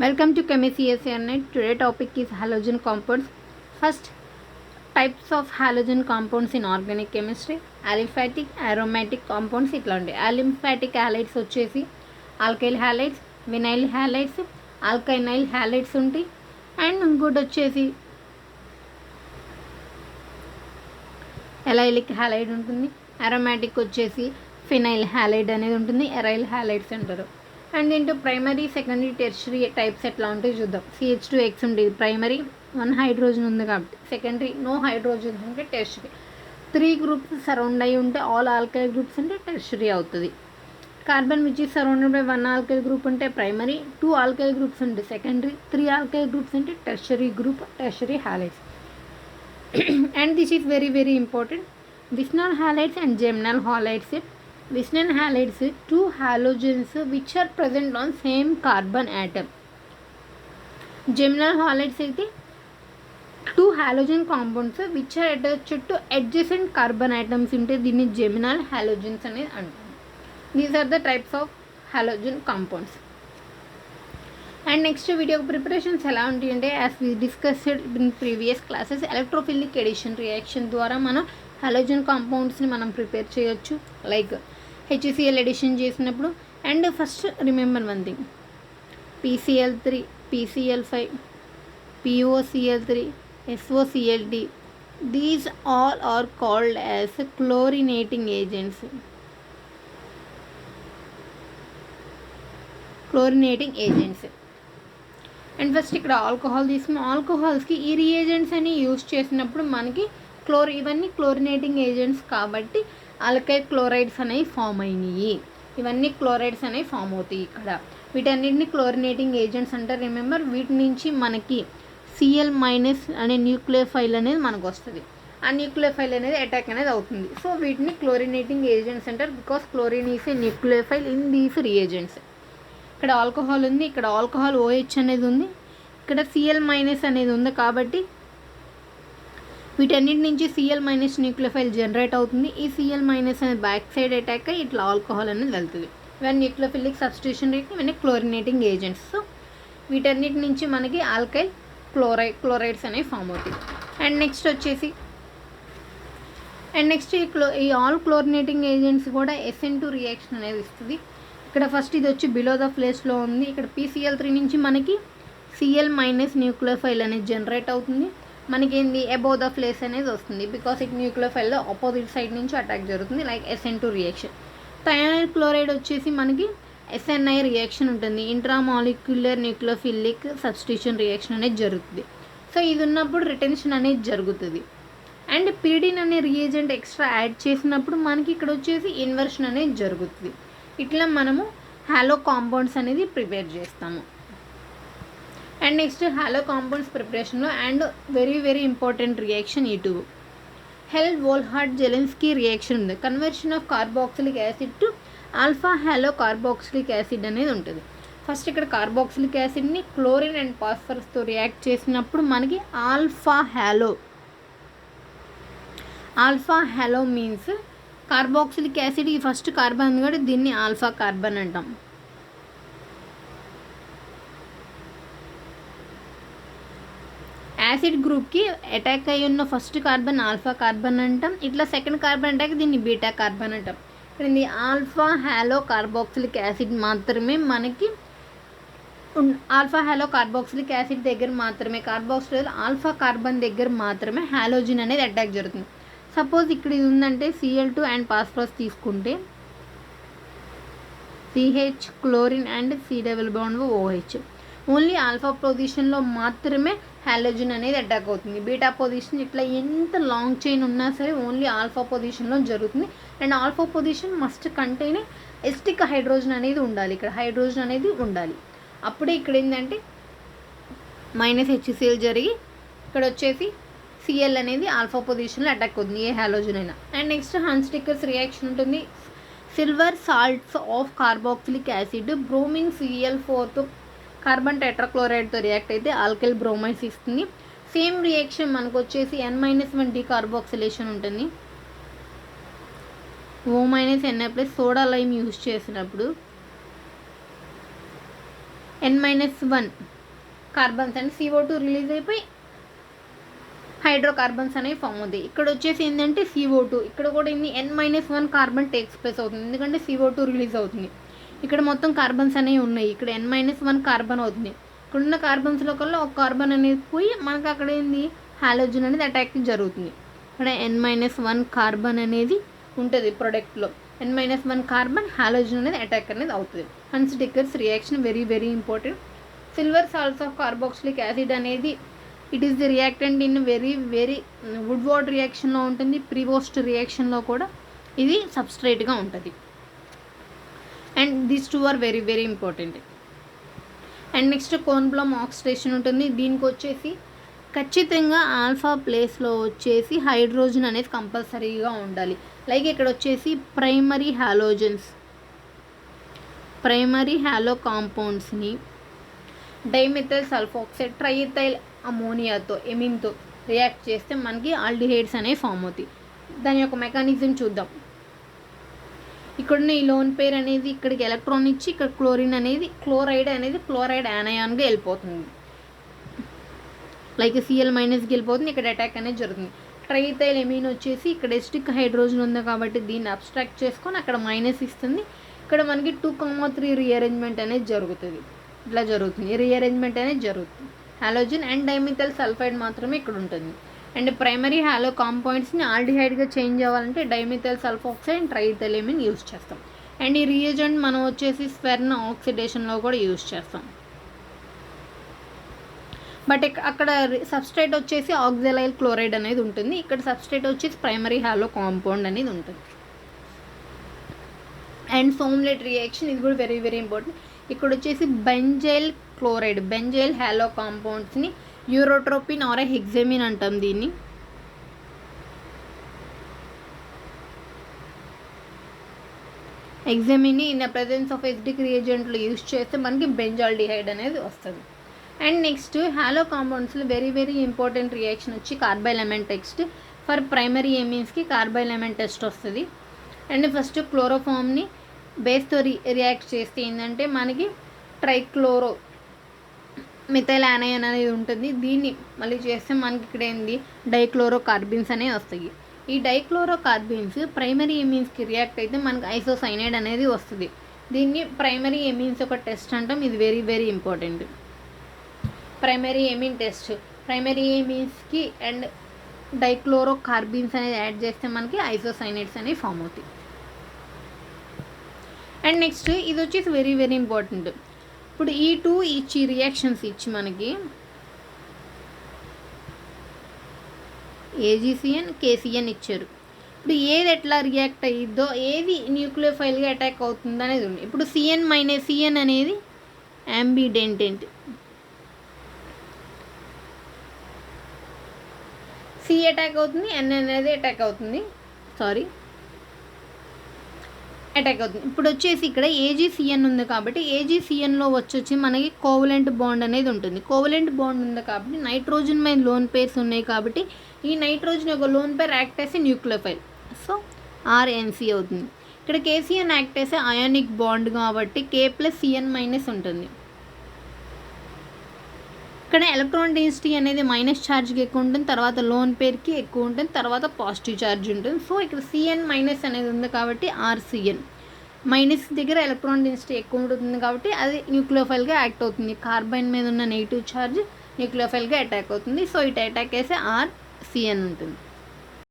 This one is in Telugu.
Welcome to Chemistry CSNet. Today topic is halogen compounds. First, types of halogen compounds in organic chemistry. Aliphatic, aromatic compounds ఇట్లా ఉంటాయి. Aliphatic halides వచ్చేసి alkyl halides, vinyl halides, alkynyl halides ఉంటాయి. అండ్ ఇంకోటి వచ్చేసి ఎలైలిక్ హ్యాలైడ్ ఉంటుంది. అరోమాటిక్ వచ్చేసి ఫినైల్ హ్యాలైడ్ అనేది ఉంటుంది. ఎరైల్ హ్యాలైడ్స్ అంటారు. అండ్ దీంట్లో ప్రైమరీ, సెకండరీ, టెర్షరీ టైప్స్ ఎట్లా ఉంటాయి చూద్దాం. CH2X ఉండేది ప్రైమరీ, 1 హైడ్రోజన్ ఉంది కాబట్టి. సెకండరీ నో హైడ్రోజన్స్ ఉంటే టెర్షరీ. 3 గ్రూప్స్ సరౌండ్ అయి ఉంటే ఆల్ ఆల్కైల్ గ్రూప్స్ అంటే టెర్షరీ అవుతుంది. Carbon which is surrounded by 1 alkyl group అంటే ప్రైమరీ, 2 ఆల్కైల్ గ్రూప్స్ అంటే సెకండరీ, 3 ఆల్కైల్ గ్రూప్స్ అంటే tertiary group, tertiary halides. And this is very very important. Vinyl halides and geminal halides. Vinyl halides, 2 halogens which are present on same carbon atom. Geminal halides అయితే 2 halogen compounds which are attached to adjacent carbon atoms ఉంటే దీన్ని geminal halogens అనేది అంటారు. These are the types of halogen compounds. And next video preparations ఎలా ఉంటాయి అంటే as we discussed in previous classes, electrophilic addition reaction ద్వారా మనం హాలోజన్ కాంపౌండ్స్ని మనం ప్రిపేర్ చేయొచ్చు. లైక్ HCl ఎడిషన్ చేసినప్పుడు. And first remember one thing, PCl3, PCl5, POCl3, SOCl2, these all are called as chlorinating agents. And first ఇక్కడ ఆల్కహాల్ తీసుకున్న ఆల్కహాల్స్కి ఈ రియేజెంట్స్ అని యూజ్ చేసినప్పుడు మనకి ఇవన్నీ క్లోరినేటింగ్ ఏజెంట్స్ కాబట్టి ఆల్కైల్ క్లోరైడ్స్ అనేవి ఫామ్ అయినాయి. ఇవన్నీ క్లోరైడ్స్ అనేవి ఫామ్ అవుతాయి ఇక్కడ. వీటన్నిటిని క్లోరినేటింగ్ ఏజెంట్స్ అంటారు. రిమెంబర్, వీటి నుంచి మనకి Cl- అనే న్యూక్లియోఫైల్ అనేది మనకు వస్తుంది. ఆ న్యూక్లియోఫైల్ అనేది అటాక్ అనేది అవుతుంది. సో వీటిని క్లోరినేటింగ్ ఏజెంట్స్ అంటారు. Because chlorine is a nucleophile in these reagents. ఇక్కడ ఆల్కహాల్ ఉంది, ఇక్కడ ఆల్కహాల్ OH అనేది ఉంది, ఇక్కడ Cl- అనేది ఉంది. కాబట్టి వీటన్నిటి నుంచి Cl- న్యూక్లియోఫైల్ జనరేట్ అవుతుంది. ఈ Cl- అనేది బ్యాక్ సైడ్ అటాక్ అయ్యి ఇట్లా ఆల్కహాల్ అనేది వెళ్తుంది. ఇవన్నీ న్యూక్లియోఫిలిక్ సబ్స్టిట్యూషన్ రేట్, ఇవన్నీ క్లోరినేటింగ్ ఏజెంట్స్. సో వీటన్నిటి నుంచి మనకి ఆల్కైల్ క్లోరైడ్స్ అనేవి ఫామ్ అవుతాయి. అండ్ నెక్స్ట్ వచ్చేసి ఈ ఆల్ క్లోరినేటింగ్ ఏజెంట్స్ కూడా SN2 రియాక్షన్ అనేది ఇస్తుంది. ఇక్కడ ఫస్ట్ ఇది వచ్చి బిలో ద ప్లేస్లో ఉంది. ఇక్కడ PCl3 నుంచి మనకి Cl- న్యూక్లియోఫైల్ అనేది జనరేట్ అవుతుంది. మనకి ఏంది అబోవ్ ద ప్లేస్ అనేది వస్తుంది. Because it nucleophile opposite side నుంచి అటాక్ జరుగుతుంది. Like SN2 reaction. Thionyl chloride వచ్చేసి మనకి SNI రియాక్షన్ ఉంటుంది. ఇంట్రామాలిక్యులర్ న్యూక్లియోఫిలిక్ సబ్స్టిట్యూషన్ రియాక్షన్ అనేది జరుగుతుంది. సో ఇది ఉన్నప్పుడు రిటెన్షన్ అనేది జరుగుతుంది. అండ్ పీడిన్ అనే రియేజెంట్ ఎక్స్ట్రా యాడ్ చేసినప్పుడు మనకి ఇక్కడ వచ్చేసి ఇన్వర్షన్ అనేది జరుగుతుంది. ఇట్లా మనము హాలో కాంపౌండ్స్ అనేది ప్రిపేర్ చేస్తాము. అండ్ నెక్స్ట్ హాలో కాంపౌండ్స్ ప్రిపరేషన్లో and very very important reaction E2, Hell Volhard Zelinsky reaction ఉంది. Conversion of carboxylic acid to alpha halo carboxylic acid అనేది ఉంటుంది. ఫస్ట్ ఇక్కడ కార్బాక్సిలిక్ యాసిడ్ని క్లోరిన్ అండ్ ఫాస్ఫరస్తో రియాక్ట్ చేసినప్పుడు మనకి alpha halo means carboxylic acid. ఈ ఫస్ట్ కార్బన్ ఉంది కాబట్టి దీన్ని ఆల్ఫా కార్బన్ అంటాం. యాసిడ్ గ్రూప్కి అటాక్ అయ్యి ఉన్న ఫస్ట్ కార్బన్ ఆల్ఫా కార్బన్ అంటాం. ఇట్లా సెకండ్ కార్బన్ అటాక్ దీన్ని బీటా కార్బన్ అంటాం. ఇది ఆల్ఫా హాలో కార్బాక్సిలిక్ యాసిడ్ మాత్రమే మనకి ఆల్ఫా హాలో కార్బాక్సిలిక్ యాసిడ్ దగ్గర మాత్రమే, కార్బాక్సిల్ ఆల్ఫా కార్బన్ దగ్గర మాత్రమే హాలోజిన్ అనేది అటాక్ జరుగుతుంది. సపోజ్ ఇక్కడ ఇది ఉందంటే Cl2 అండ్ ఫాస్ఫరస్ తీసుకుంటే CH, chlorine and C double bond OH. Only alpha పొజిషన్లో మాత్రమే హాలోజన్ అనేది అటాక్ అవుతుంది. బీటా పొజిషన్ ఇట్లా ఎంత లాంగ్ చైన్ ఉన్నా సరే ఓన్లీ ఆల్ఫా పొజిషన్లో జరుగుతుంది. And alpha position must contain acidic hydrogen అనేది ఉండాలి. ఇక్కడ హైడ్రోజన్ అనేది ఉండాలి. అప్పుడే ఇక్కడ ఏంటంటే HCl జరిగి ఇక్కడ వచ్చేసి Cl అనేది ఆల్ఫా పొజిషన్లో అటాక్ అవుతుంది, ఏ హాలోజన్ అయినా. అండ్ నెక్స్ట్ హన్స్టిక్కర్స్ రియాక్షన్ ఉంటుంది. Silver salts of carboxylic acid bromine Cl4తో కార్బన్ టెట్రాక్లోరైడ్తో రియాక్ట్ అయితే ఆల్కైల్ బ్రోమైడ్స్ ఇస్తుంది. సేమ్ రియాక్షన్ మనకు వచ్చేసి N-1 డీకార్బాక్సిలేషన్ ఉంటుంది. O- Na+ soda lime use చేసినప్పుడు N-1 carbons and CO2 release అయిపోయి హైడ్రోకార్బన్స్ అనేవి ఫామ్ అవుతాయి. ఇక్కడ వచ్చేసి ఏంటంటే CO2, ఇక్కడ కూడా ఏంది N-1 కార్బన్ టేక్స్ ప్లేస్ అవుతుంది, ఎందుకంటే CO2 రిలీజ్ అవుతుంది. ఇక్కడ మొత్తం కార్బన్స్ అనేవి ఉన్నాయి, ఇక్కడ N-1 కార్బన్ అవుతుంది. ఇక్కడ ఉన్న కార్బన్స్లో కల్లా ఒక కార్బన్ అనేది పోయి మనకు అక్కడ ఏంది హాలోజన్ అనేది అటాక్ జరుగుతుంది. ఇక్కడ N-1 కార్బన్ అనేది ఉంటుంది ప్రొడక్ట్లో, N-1 కార్బన్ హాలోజన్ అనేది అటాక్ అనేది అవుతుంది. Hunsdiecker's reaction very very important. Silver salts of carboxylic acid అనేది it is the reactant in very very Woodward రియాక్షన్లో ఉంటుంది, ప్రీవోస్ట్ రియాక్షన్లో కూడా ఇది సబ్స్ట్రేట్గా ఉంటుంది. And these two are very very important. And next Kornblum oxidation ఉంటుంది. దీనికి వచ్చేసి ఖచ్చితంగా ఆల్ఫా ప్లేస్లో వచ్చేసి హైడ్రోజన్ అనేది కంపల్సరీగా ఉండాలి. లైక్ ఇక్కడ వచ్చేసి ప్రైమరీ హ్యాలో కాంపౌండ్స్ని డైమిథైల్ సల్ఫాక్సైడ్ ట్రైథైల్ అమోనియాతో ఎమిన్తో రియాక్ట్ చేస్తే మనకి ఆల్డిహైడ్స్ అనేవి ఫామ్ అవుతాయి. దాని యొక్క మెకానిజం చూద్దాం. ఇక్కడున్న ఈ లోన్ పేర్ అనేది ఇక్కడికి ఎలక్ట్రాన్ ఇచ్చి ఇక్కడ క్లోరైడ్ అనేది క్లోరైడ్ యానయాన్గా వెళ్ళిపోతుంది, లైక్ Cl- వెళ్ళిపోతుంది, ఇక్కడ అటాక్ అనేది జరుగుతుంది. ట్రైథైల్ ఎమిన్ వచ్చేసి ఇక్కడ ఎస్టిక్ హైడ్రోజన్ ఉంది కాబట్టి దీన్ని అబ్స్ట్రాక్ట్ చేసుకొని అక్కడ మైనస్ ఇస్తుంది, ఇక్కడ మనకి 2,3 రీఅరేంజ్మెంట్ అనేది జరుగుతుంది. ఇట్లా జరుగుతుంది, రీఅరేంజ్మెంట్ అనేది జరుగుతుంది. హాలోజన్ అండ్ డైమిథైల్ సల్ఫైడ్ మాత్రమే ఇక్కడ ఉంటుంది. అండ్ ప్రైమరీ హాలో కాంపౌండ్స్ని ఆల్డిహైడ్గా చేంజ్ అవ్వాలంటే dimethyl sulfoxide and triethyl amine use చేస్తాం. అండ్ ఈ రియేజెంట్ మనం వచ్చేసి స్వెర్న్ ఆక్సిడేషన్లో కూడా యూజ్ చేస్తాం. బట్ అక్కడ సబ్స్ట్రేట్ వచ్చేసి ఆక్సాలైల్ క్లోరైడ్ అనేది ఉంటుంది, ఇక్కడ సబ్స్ట్రేట్ వచ్చేసి ప్రైమరీ హాలో కాంపౌండ్ అనేది ఉంటుంది. అండ్ సోమ్లెట్ రియాక్షన్ ఇది కూడా వెరీ వెరీ ఇంపార్టెంట్. ఇక్కడ వచ్చేసి బెంజైల్ హాలో కాంపౌండ్స్ని యూరోట్రోపిన్ ఆర్ హెక్సమిన్ అంటాం. దీన్ని హెక్సమిన్ని in the presence of acidic రియేజెంట్లో యూజ్ చేస్తే మనకి బెంజాల్డిహైడ్ అనేది వస్తుంది. అండ్ నెక్స్ట్ హాలో కాంపౌండ్స్లో వెరీ వెరీ ఇంపార్టెంట్ రియాక్షన్ వచ్చి కార్బైలమెంట్ టెస్ట్. ఫర్ ప్రైమరీ ఎమిన్స్కి కార్బైలమెంట్ టెస్ట్ వస్తుంది. అండ్ ఫస్ట్ క్లోరోఫామ్ని బేస్తో రియాక్ట్ చేస్తే ఏంటంటే మనకి ట్రైక్లోరో మిథైల్ యానయాన్ అనేది ఉంటుంది. దీన్ని మళ్ళీ చేస్తే మనకి ఇక్కడ ఏంది డైక్లోరో కార్బిన్స్ అనేవి వస్తాయి. ఈ డైక్లోరో కార్బిన్స్ ప్రైమరీ ఎమిన్స్కి రియాక్ట్ అయితే మనకి ఐసోసైనైడ్ అనేది వస్తుంది. దీన్ని ప్రైమరీ ఎమిన్స్ ఒక టెస్ట్ అంటాం, ఇది very very important. Primary amine test, primary ఎమిన్స్కి అండ్ డైక్లోరో కార్బిన్స్ అనేది యాడ్ చేస్తే మనకి ఐసోసైనైడ్స్ అనేవి ఫామ్ అవుతాయి. అండ్ నెక్స్ట్ ఇది వచ్చేసి వెరీ వెరీ ఇంపార్టెంట్. ఇప్పుడు ఈ టూ ఇచ్చి రియాక్షన్స్ ఇచ్చి మనకి AgCN KCN ఇచ్చారు. ఇప్పుడు ఏది ఎట్లా రియాక్ట్ అయ్యిద్దో, ఏది న్యూక్లియోఫైల్గా అటాక్ అవుతుందో అనేది ఉంది. ఇప్పుడు CN అనేది యాంబిడెంటెంట్, C అటాక్ అవుతుంది, N అనేది అటాక్ అవుతుంది. ఇప్పుడు వచ్చేసి ఇక్కడ AgCN ఉంది కాబట్టి AgCNలో వచ్చి మనకి కోవలెంట్ బాండ్ అనేది ఉంటుంది. కోవలెంట్ బాండ్ ఉంది కాబట్టి నైట్రోజన్ మీద లోన్ పేర్స్ ఉన్నాయి కాబట్టి ఈ నైట్రోజన్ యొక్క లోన్ పేర్ యాక్ట్ చేసి న్యూక్లియోఫైల్, సో RNC అవుతుంది. ఇక్కడ KCN యాక్ట్ చేసే అయానిక్ బాండ్ కాబట్టి K+CN- ఉంటుంది. ఇక్కడ ఎలక్ట్రాన్ డెన్సిటీ అనేది మైనస్ ఛార్జ్కి ఎక్కువ ఉంటుంది, తర్వాత లోన్ పేర్కి ఎక్కువ ఉంటుంది, తర్వాత పాజిటివ్ ఛార్జ్ ఉంటుంది. సో ఇక్కడ CN- అనేది ఉంది కాబట్టి RCN. మైనస్ దగ్గర ఎలక్ట్రాన్ డెన్సిటీ ఎక్కువ ఉంటుంది కాబట్టి అది న్యూక్లియోఫైల్గా యాక్ట్ అవుతుంది. కార్బైన్ మీద ఉన్న నెగిటివ్ ఛార్జ్ న్యూక్లియోఫైల్గా అటాక్ అవుతుంది. సో ఇటు అటాక్ చేసే RCN ఉంటుంది.